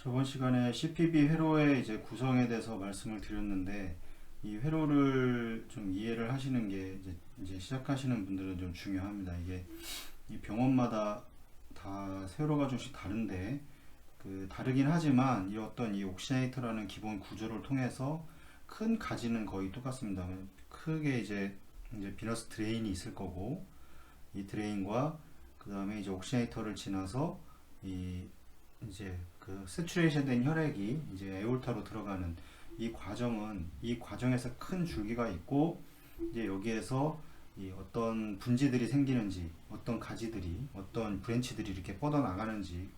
저번 시간에 CPB 회로의 이제 구성에 대해서 말씀을 드렸는데, 이 회로를 좀 이해를 하시는 게 이제 시작하시는 분들은 좀 중요합니다. 이게 이 병원마다 다 회로가 좀씩 다른데, 다르긴 하지만 이 어떤 이 옥시네이터라는 기본 구조를 통해서 큰 가지는 거의 똑같습니다. 크게 이제 비너스 드레인이 있을 거고, 이 드레인과 그 다음에 이제 옥시네이터를 지나서 이 이제 그 세츄레이션 된 혈액이 이제 에올타로 들어가는 이 과정에서 큰 줄기가 있고, 이제 여기에서 이 어떤 분지들이 생기는지, 어떤 가지들이, 어떤 브랜치들이 이렇게 뻗어 나가는지,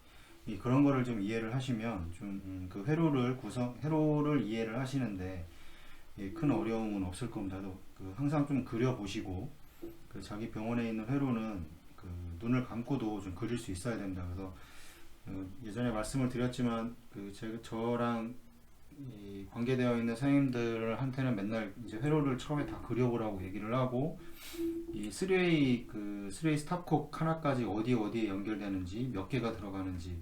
그런 거를 좀 이해를 하시면 좀 그 회로를 이해를 하시는데 큰 어려움은 없을 겁니다. 항상 좀 그려 보시고, 자기 병원에 있는 회로는 눈을 감고도 좀 그릴 수 있어야 됩니다. 그래서 예전에 말씀을 드렸지만 저랑 이 관계되어 있는 선생님들한테는 맨날 이제 회로를 처음에 다 그려보라고 얘기를 하고, 이 3A 스탑콕 하나까지 어디에 연결되는지, 몇 개가 들어가는지,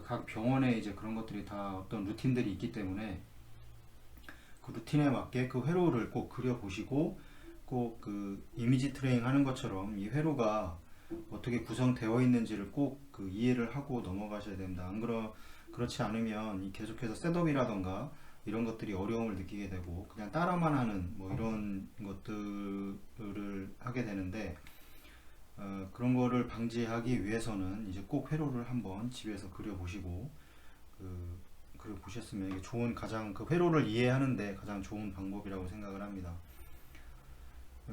각 병원에 이제 그런 것들이 다 어떤 루틴들이 있기 때문에 그 루틴에 맞게 그 회로를 꼭 그려보시고, 꼭 이미지 트레이닝 하는 것처럼 이 회로가 어떻게 구성되어 있는지를 꼭 이해를 하고 넘어가셔야 됩니다. 그렇지 않으면 계속해서 셋업이라던가 이런 것들이 어려움을 느끼게 되고 그냥 따라만 하는 뭐 이런 것들을 하게 되는데, 그런 거를 방지하기 위해서는 이제 꼭 회로를 한번 집에서 그려보시고, 그려보셨으면 이게 가장 회로를 이해하는데 가장 좋은 방법이라고 생각을 합니다.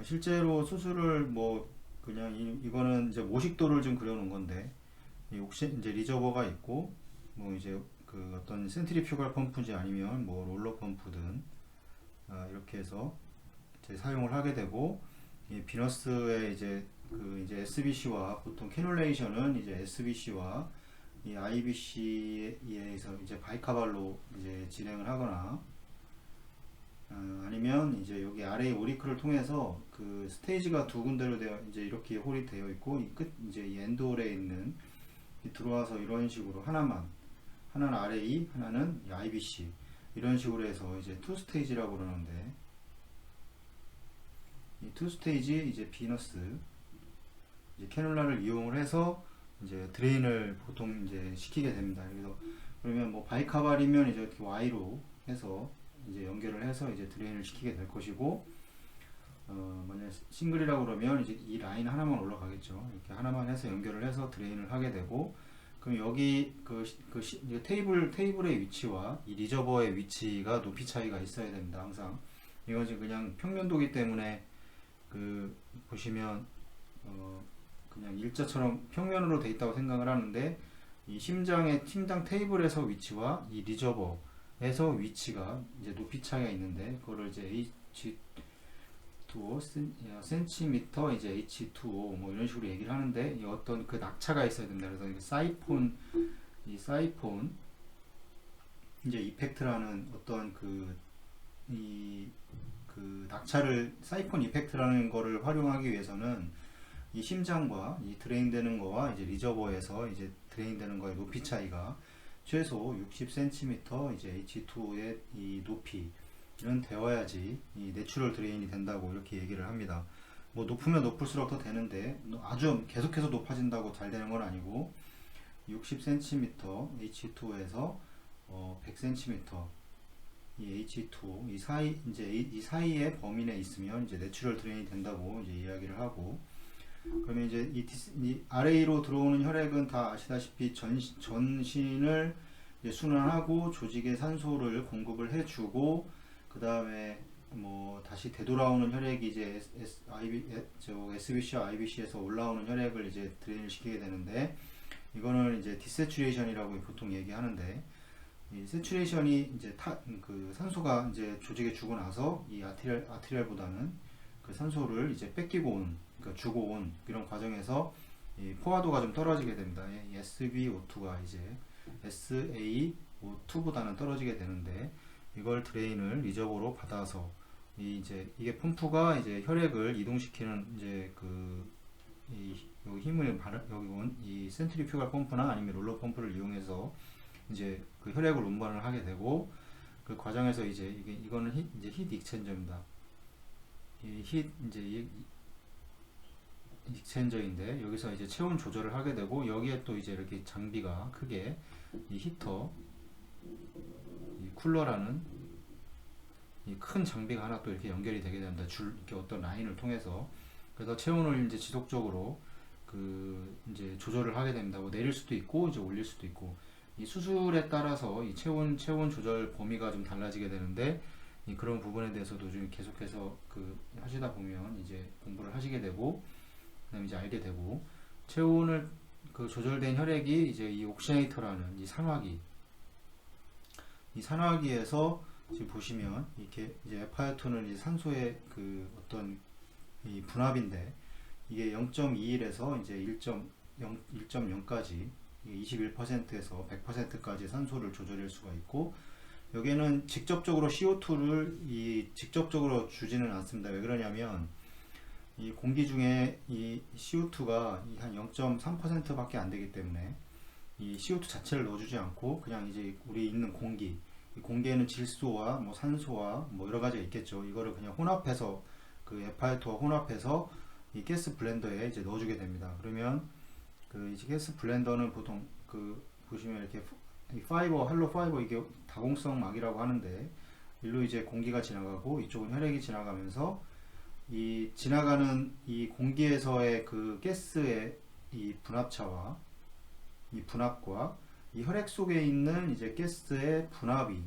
실제로 수술을 뭐 그냥 이거는 이제 모식도를 좀 그려놓은 건데, 혹시 이제 리저버가 있고, 뭐 이제 어떤 센트리퓨갈 펌프인지 아니면 뭐 롤러 펌프든 이렇게 해서 이제 사용을 하게 되고, 이 비너스의 이제 SBC와 보통 캐놀레이션은 이제 SBC와 이 IBC에서 이제 바이카발로 이제 진행을 하거나, 아니면 이제 여기 아래 오리클을 통해서 스테이지가 두 군데로 이제 이렇게 홀이 되어 있고, 이제 이 엔드홀에 있는 들어와서 이런 식으로 하나는 RA, 하나는 IBC, 이런 식으로 해서 이제 투 스테이지라고 그러는데, 이 투 스테이지 이제 비너스 이제 캐놀라를 이용을 해서 이제 드레인을 보통 이제 시키게 됩니다. 그러면 뭐 바이카발이면 이제 이렇게 Y로 해서 이제 연결을 해서 이제 드레인을 시키게 될 것이고, 만약 싱글이라고 그러면 이제 이 라인 하나만 올라가겠죠. 이렇게 하나만 해서 연결을 해서 드레인을 하게 되고, 그럼 여기 이제 테이블의 위치와 이 리저버의 위치가 높이 차이가 있어야 됩니다. 항상 이건 지금 그냥 평면도기 때문에 보시면 그냥 일자처럼 평면으로 돼 있다고 생각을 하는데, 이 심장 테이블에서 위치와 이 리저버에서 위치가 이제 높이 차이가 있는데, 그거를 이제 H2O 센티미터 이제 H2O 뭐 이런 식으로 얘기를 하는데, 이 어떤 낙차가 있어야 됩니다. 그래서 이 사이폰 이제 이펙트라는 어떤 낙차를 사이폰 이펙트라는 거를 활용하기 위해서는 이 심장과 이 드레인 되는 거와 이제 리저버에서 이제 드레인 되는 거의 높이 차이가 최소 60cm 이제 H2O의 이 높이는 되어야지 이 내추럴 드레인이 된다고 이렇게 얘기를 합니다. 뭐 높으면 높을수록 더 되는데, 아주 계속해서 높아진다고 잘 되는 건 아니고, 60cm H2O에서 100cm 이 H2O 이 사이의 범위 내에 있으면 이제 내추럴 드레인이 된다고 이제 이야기를 하고, 그러면 이제 이 RA로 들어오는 혈액은 다 아시다시피 전신을 이제 순환하고 조직에 산소를 공급을 해주고, 그 다음에 뭐 다시 되돌아오는 혈액이 이제 SBC와 IBC에서 올라오는 혈액을 이제 드레인을 시키게 되는데, 이거는 이제 디세츄레이션이라고 보통 얘기하는데, 이 세츄레이션이 이제 산소가 이제 조직에 주고 나서 이 아트리얼보다는 산소를 이제 뺏기고 온, 주고 온 이런 과정에서 이 포화도가 좀 떨어지게 됩니다. 이 SbO2가 이제 SaO2보다는 떨어지게 되는데, 이걸 드레인을 리저버로 받아서 이게 펌프가 이제 혈액을 이동시키는 이제 이 힘을 여기 이 센트리퓨갈 펌프나 아니면 롤러 펌프를 이용해서 이제 그 혈액을 운반을 하게 되고, 그 과정에서 이제 이거는 이제 힛 익스체인저입니다. 이제 익스체인저인데, 여기서 이제 체온 조절을 하게 되고, 여기에 또 이제 이렇게 장비가 크게 이 히터, 이 쿨러라는 이 큰 장비가 하나 또 이렇게 연결이 되게 됩니다. 이렇게 어떤 라인을 통해서. 그래서 체온을 이제 지속적으로 그 이제 조절을 하게 됩니다. 뭐 내릴 수도 있고 이제 올릴 수도 있고, 이 수술에 따라서 이 체온 조절 범위가 좀 달라지게 되는데, 이 그런 부분에 대해서도 좀 계속해서 그 하시다 보면 이제 공부를 하시게 되고, 그다음에 이제 알게 되고, 체온을 그 조절된 혈액이 이제 이 옥시네이터라는 이 산화기에서 지금 보시면 이렇게 이제 F2는 이제 산소의 그 어떤 이 분압인데, 이게 0.21에서 이제 1.0까지 21%에서 100%까지 산소를 조절할 수가 있고, 여기에는 직접적으로 CO2를 직접적으로 주지는 않습니다. 왜 그러냐면 이 공기 중에 이 CO2가 한 0.3%밖에 안 되기 때문에 이 CO2 자체를 넣어주지 않고, 그냥 이제 우리 있는 공기, 이 공기에는 질소와 뭐 산소와 뭐 여러 가지가 있겠죠. 이거를 그냥 혼합해서 그 F2와 혼합해서 이 가스 블렌더에 이제 넣어주게 됩니다. 그러면 그 이제 가스 블렌더는 보통 그 보시면 이렇게 이 할로 파이버, 이게 다공성 막이라고 하는데, 일로 이제 공기가 지나가고 이쪽은 혈액이 지나가면서 이 지나가는 이 공기에서의 그 가스의 이 분압차와 이 분압과 이 혈액 속에 있는 이제 가스의 분압이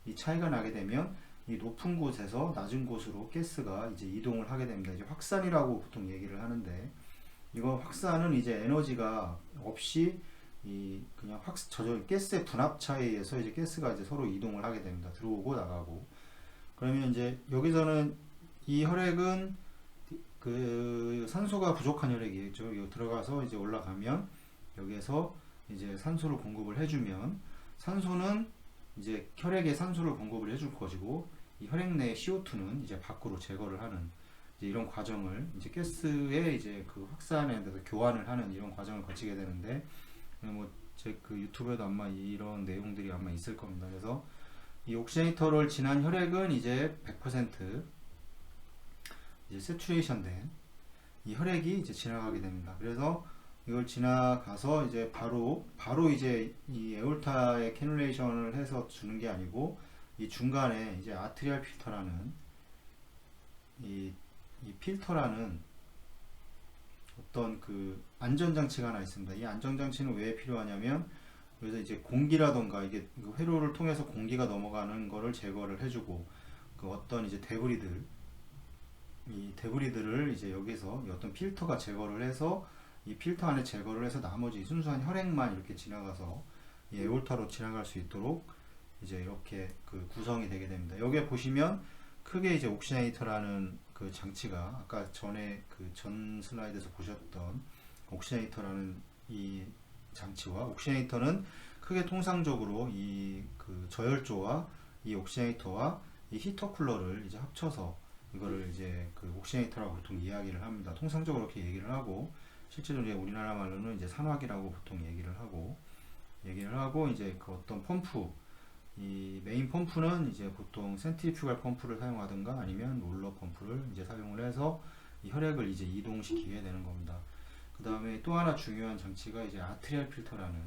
이 차이가 나게 되면 이 높은 곳에서 낮은 곳으로 가스가 이제 이동을 하게 됩니다. 이제 확산이라고 보통 얘기를 하는데, 이거 확산은 이제 에너지가 없이 이 그냥 가스의 분압 차에 의해서 이제 가스가 이제 서로 이동을 하게 됩니다. 들어오고 나가고. 그러면 이제 여기서는 이 혈액은 그 산소가 부족한 혈액이겠죠. 이거 들어가서 이제 올라가면 여기에서 이제 산소를 공급을 해주면, 산소는 이제 혈액에 산소를 공급을 해줄 것이고, 이 혈액 내 CO2는 이제 밖으로 제거를 하는 이제 이런 과정을, 이제 가스의 이제 그 확산에 대해서 교환을 하는 이런 과정을 거치게 되는데, 뭐 제 그 유튜브에도 아마 이런 내용들이 아마 있을 겁니다. 그래서 이 옥시네이터를 지난 혈액은 이제 100% 이제 세츄레이션 된 이 혈액이 이제 지나가게 됩니다. 그래서 이걸 지나가서 이제 바로 이제 이 에올타에 캐뉼레이션을 해서 주는 게 아니고, 이 중간에 이제 아트리얼 필터라는 이 필터라는 어떤 그 안전장치가 하나 있습니다. 이 안전장치는 왜 필요하냐면, 그래서 이제 공기라던가 이게 회로를 통해서 공기가 넘어가는 거를 제거를 해주고, 그 어떤 이제 이 데브리들을 이제 여기서 어떤 필터가 제거를 해서, 이 필터 안에 제거를 해서 나머지 순수한 혈액만 이렇게 지나가서 이 에올타로 지나갈 수 있도록 이제 이렇게 그 구성이 되게 됩니다. 여기에 보시면 크게 이제 옥시네이터라는 그 장치가, 아까 전에 그 전 슬라이드에서 보셨던 옥시네이터라는 이 장치와, 옥시네이터는 크게 통상적으로 이 그 저열조와 이 옥시네이터와 이 히터 쿨러를 이제 합쳐서 이거를 이제 그 옥시네이터라고 보통 이야기를 합니다. 통상적으로 이렇게 얘기를 하고, 실제로 이제 우리나라 말로는 이제 산화기라고 보통 얘기를 하고 이제 그 어떤 펌프, 이 메인 펌프는 이제 보통 센트리퓨갈 펌프를 사용하든가 아니면 롤러 펌프를 이제 사용을 해서 이 혈액을 이제 이동시키게 되는 겁니다. 그 다음에 또 하나 중요한 장치가 이제 아트리얼 필터라는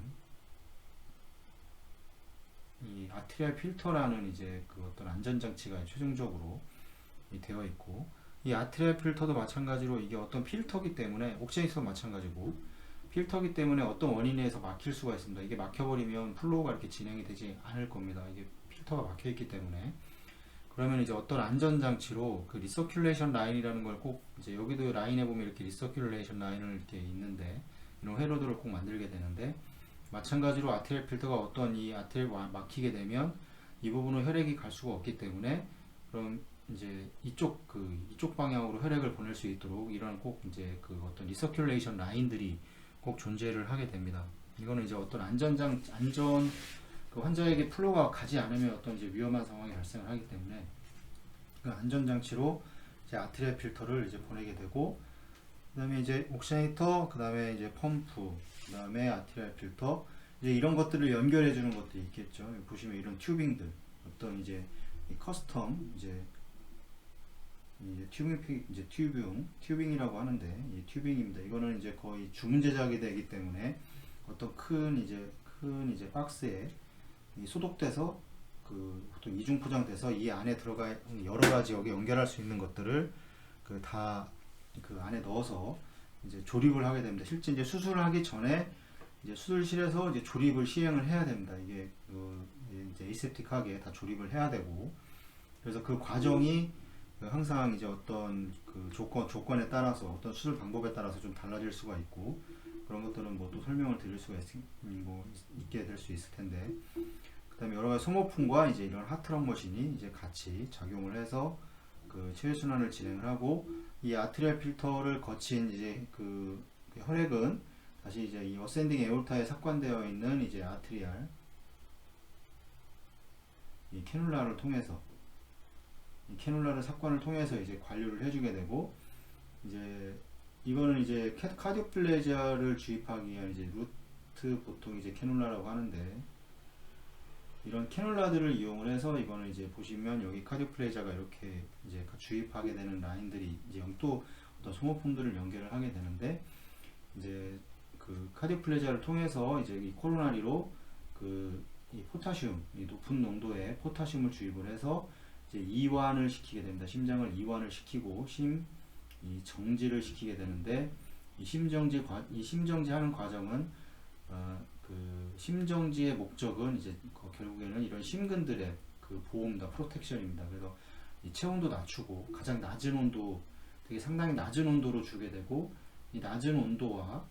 이제 그 어떤 안전장치가 최종적으로 되어 있고, 이 아트리얼 필터도 마찬가지로 이게 어떤 필터기 때문에, 옥시네이터도 마찬가지고 필터기 때문에 어떤 원인에 의해서 막힐 수가 있습니다. 이게 막혀버리면 플로우가 이렇게 진행이 되지 않을 겁니다. 이게 필터가 막혀있기 때문에. 그러면 이제 어떤 안전장치로 그 리서큘레이션 라인이라는 걸 꼭, 이제 여기도 라인에 보면 이렇게 리서큘레이션 라인을 이렇게 있는데, 이런 회로들을 꼭 만들게 되는데, 마찬가지로 아트리얼 필터가 어떤 이 아트리얼 막히게 되면 이 부분은 혈액이 갈 수가 없기 때문에, 그럼 이제 이쪽 방향으로 혈액을 보낼 수 있도록 이런 꼭 이제 그 어떤 리서큘레이션 라인들이 꼭 존재를 하게 됩니다. 이거는 이제 어떤 그 환자에게 플로우가 가지 않으면 어떤 이제 위험한 상황이 발생을 하기 때문에, 그 안전장치로 이제 아트리얼 필터를 이제 보내게 되고, 그 다음에 이제 옥시네이터, 그 다음에 이제 펌프, 그 다음에 아트리얼 필터, 이제 이런 것들을 연결해 주는 것도 있겠죠. 여기 보시면 이런 튜빙들, 어떤 이제 이 커스텀 이제 튜빙이라고 하는데, 이 튜빙입니다. 이거는 이제 거의 주문 제작이 되기 때문에 어떤 큰 이제 박스에 이 소독돼서 보통 이중 포장돼서 이 안에 들어가 여러 가지 여기 연결할 수 있는 것들을 다 그 안에 넣어서 이제 조립을 하게 됩니다. 실제 이제 수술을 하기 전에 이제 수술실에서 이제 조립을 시행을 해야 됩니다. 이게 이제 에이셉틱하게 다 조립을 해야 되고, 그래서 그 과정이 항상 이제 어떤 조건에 따라서 어떤 수술 방법에 따라서 좀 달라질 수가 있고, 그런 것들은 뭐 또 설명을 드릴 수가 있게 될 수 있을 텐데, 그다음에 여러 가지 소모품과 이제 이런 하트락 머신이 이제 같이 작용을 해서 체외 순환을 진행을 하고, 이 아트리얼 필터를 거친 이제 혈액은 다시 이제 이 어센딩 에올타에 삭관되어 있는 이제 아트리알 이 캐놀라를 통해서 이 캐놀라를 삭관을 통해서 이제 관류를 해주게 되고, 이제 이거는 이제 카디오플레지아를 주입하기 위한 이제 루트, 보통 이제 캐놀라라고 하는데, 이런 캐놀라들을 이용을 해서 이거는 이제 보시면 여기 카디오플레지아가 이렇게 이제 주입하게 되는 라인들이 이제 또 어떤 소모품들을 연결을 하게 되는데, 이제 카디오플레지아를 통해서 이제 이 코로나리로 이 포타슘, 이 높은 농도의 포타슘을 주입을 해서 이제 이완을 시키게 됩니다. 심장을 이완을 시키고 이 정지를 시키게 되는데, 이 심정지 하는 과정은 심정지의 목적은 이제 결국에는 이런 심근들의 보호입니다. 프로텍션입니다. 그래서 이 체온도 낮추고 가장 낮은 온도, 되게 상당히 낮은 온도로 주게 되고, 이 낮은 온도와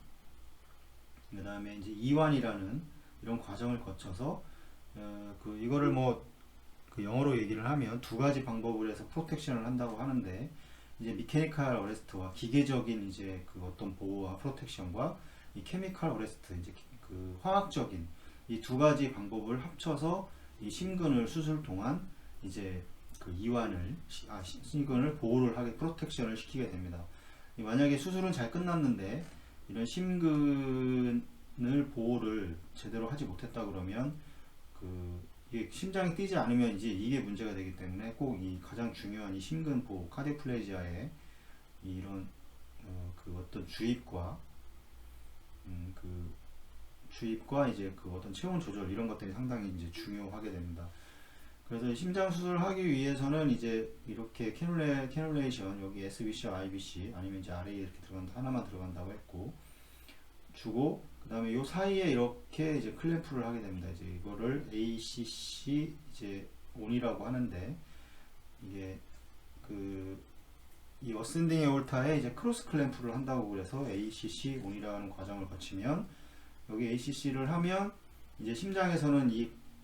그 다음에 이제 이완이라는 이런 과정을 거쳐서 이거를 영어로 얘기를 하면 두 가지 방법을 해서 프로텍션을 한다고 하는데, 이제 미케니컬 어레스트와 기계적인 이제 어떤 보호와 프로텍션과 이 케미컬 어레스트, 이제 화학적인 이 두 가지 방법을 합쳐서 이 심근을 수술 동안 이제 심근을 보호를 하게, 프로텍션을 시키게 됩니다. 만약에 수술은 잘 끝났는데 이런 심근을 보호를 제대로 하지 못했다 그러면 이게 심장이 뛰지 않으면 이제 이게 문제가 되기 때문에 꼭 이 가장 중요한 이 심근 보호, 카디오플레지아의 이런 어떤 주입과 주입과 이제 어떤 체온 조절, 이런 것들이 상당히 이제 중요하게 됩니다. 그래서 심장 수술을 하기 위해서는 이제 이렇게 캐놀레이션, 여기 SBC와 IBC 아니면 이제 RA 이렇게 하나만 들어간다고 했고, 주고, 그 다음에 요 사이에 이렇게 이제 클램프를 하게 됩니다. 이제 이거를 ACC 이제 온이라고 하는데, 이게 이 어센딩 에올타에 이제 크로스 클램프를 한다고 그래서 ACC 온이라는 과정을 거치면, 여기 ACC를 하면 이제 심장에서는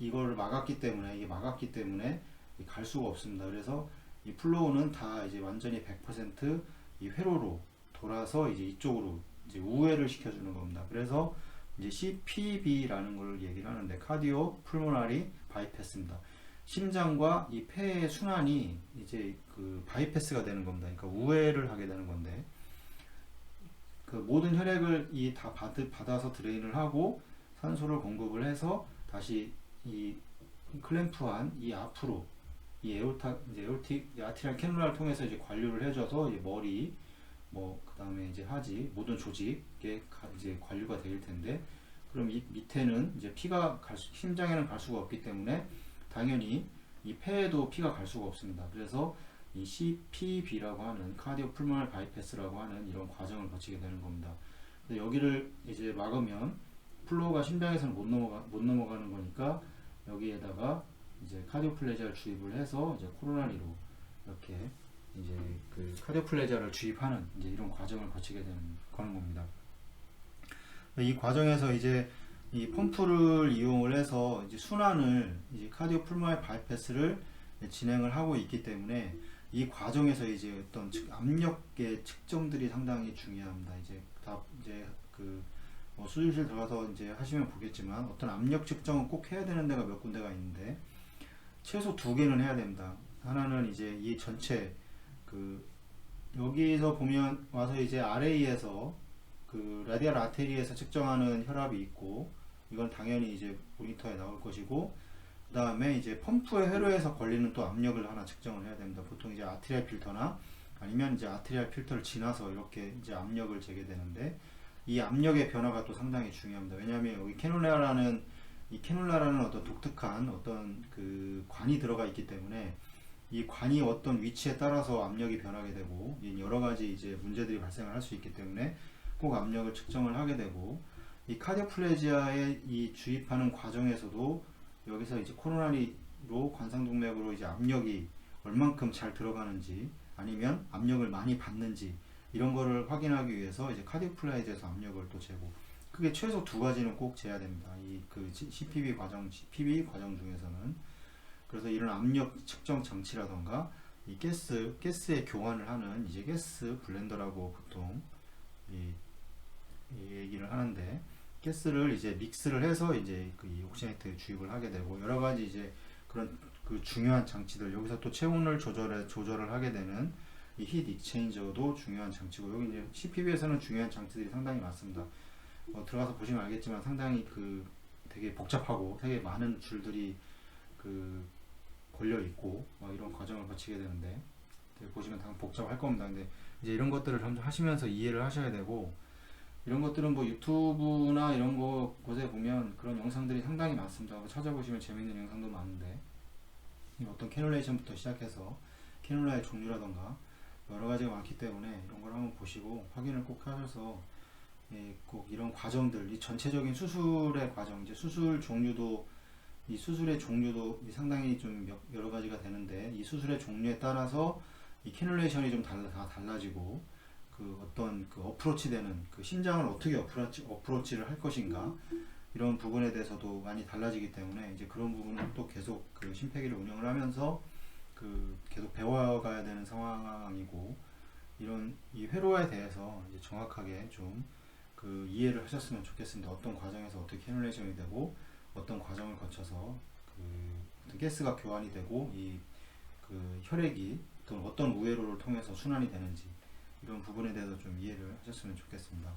이거를 막았기 때문에 갈 수가 없습니다. 그래서 이 플로우는 다 이제 완전히 100% 이 회로로 돌아서 이제 이쪽으로 이제 우회를 시켜주는 겁니다. 그래서 이제 CPB라는 걸 얘기를 하는데, 카디오 풀모나리 바이패스입니다. 심장과 이 폐의 순환이 이제 바이패스가 되는 겁니다. 그러니까 우회를 하게 되는 건데, 모든 혈액을 다 받아서 드레인을 하고 산소를 공급을 해서 다시 이 클램프한 이 앞으로 이 아트리얼 캐놀라를 통해서 이제 관류를 해줘서 이제 머리, 그 다음에 이제 하지, 모든 조직에 이제 관류가 될 텐데, 그럼 이 밑에는 이제 심장에는 갈 수가 없기 때문에 당연히 이 폐에도 피가 갈 수가 없습니다. 그래서 이 CPB라고 하는 카디오풀모널 바이패스라고 하는 이런 과정을 거치게 되는 겁니다. 여기를 이제 막으면 플로우가 심장에서는 못 넘어가는 거니까, 여기에다가 이제 카디오플레지아를 주입을 해서 이제 코로나리로 이렇게 이제 카디오플레지아를 주입하는 이제 이런 과정을 거치게 되는 겁니다. 이 과정에서 이제 이 펌프를 이용을 해서 이제 순환을, 이제 카디오풀모널 바이패스를 진행을 하고 있기 때문에, 이 과정에서 이제 어떤 압력의 측정들이 상당히 중요합니다. 이제 수술실 들어가서 이제 하시면 보겠지만, 어떤 압력 측정은 꼭 해야 되는 데가 몇 군데가 있는데, 최소 2개는 해야 됩니다. 하나는 이제 이 전체 여기서 보면 와서 이제 RA에서 라디알 아테리에서 측정하는 혈압이 있고, 이건 당연히 이제 모니터에 나올 것이고, 그 다음에 이제 펌프의 회로에서 걸리는 또 압력을 하나 측정을 해야 됩니다. 보통 이제 아트리얼 필터나 아니면 이제 아트리얼 필터를 지나서 이렇게 이제 압력을 재게 되는데, 이 압력의 변화가 또 상당히 중요합니다. 왜냐하면 여기 캐놀라라는 어떤 독특한 어떤 그 관이 들어가 있기 때문에, 이 관이 어떤 위치에 따라서 압력이 변하게 되고 여러 가지 이제 문제들이 발생을 할 수 있기 때문에 꼭 압력을 측정을 하게 되고, 이 카디오플레지아에 이 주입하는 과정에서도 여기서 이제 코로나리로 관상동맥으로 이제 압력이 얼만큼 잘 들어가는지 아니면 압력을 많이 받는지 이런 거를 확인하기 위해서 이제 카디오플레지아에서 압력을 또 재고, 그게 최소 두 가지는 꼭 재야 됩니다. 이 그 CPB 과정, PB 과정 중에서는. 그래서 이런 압력 측정 장치라던가 이 가스의 교환을 하는 이제 가스 블렌더라고 보통 이 얘기를 하는데, 가스를 이제 믹스를 해서 이제 이 옥시네이트에 주입을 하게 되고, 여러 가지 이제 그런 그 중요한 장치들, 여기서 또 체온을 조절을 하게 되는 이 히트 익체인저도 중요한 장치고, 여기 이제 CPB에서는 중요한 장치들이 상당히 많습니다. 들어가서 보시면 알겠지만 상당히 그 되게 복잡하고 되게 많은 줄들이 그 걸려 있고 이런 과정을 거치게 되는데, 보시면 당 복잡할 겁니다. 근데 이제 이런 것들을 점점 하시면서 이해를 하셔야 되고, 이런 것들은 뭐 유튜브나 이런 곳에 보면 그런 영상들이 상당히 많습니다. 찾아보시면 재밌는 영상도 많은데, 어떤 캐놀레이션부터 시작해서 캐놀라의 종류라던가 여러 가지가 많기 때문에 이런 걸 한번 보시고 확인을 꼭 하셔서, 꼭 이런 과정들, 이 전체적인 수술의 과정, 이제 수술의 종류도 상당히 좀 여러 가지가 되는데, 이 수술의 종류에 따라서 이 캐놀레이션이 좀 다 달라지고, 그 어떤 그 어프로치 되는 그 심장을 어떻게 어프로치를 할 것인가, 이런 부분에 대해서도 많이 달라지기 때문에 이제 그런 부분은 또 계속 그 심폐기를 운영을 하면서 그 계속 배워가야 되는 상황이고, 이런 이 회로에 대해서 이제 정확하게 좀 그 이해를 하셨으면 좋겠습니다. 어떤 과정에서 어떻게 캐놀레이션이 되고, 어떤 과정을 거쳐서 그 가스가 교환이 되고, 이 그 혈액이 어떤 우회로를 통해서 순환이 되는지, 이런 부분에 대해서 좀 이해를 하셨으면 좋겠습니다.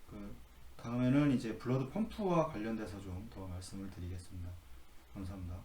그 다음에는 이제 블러드 펌프와 관련돼서 좀 더 말씀을 드리겠습니다. 감사합니다.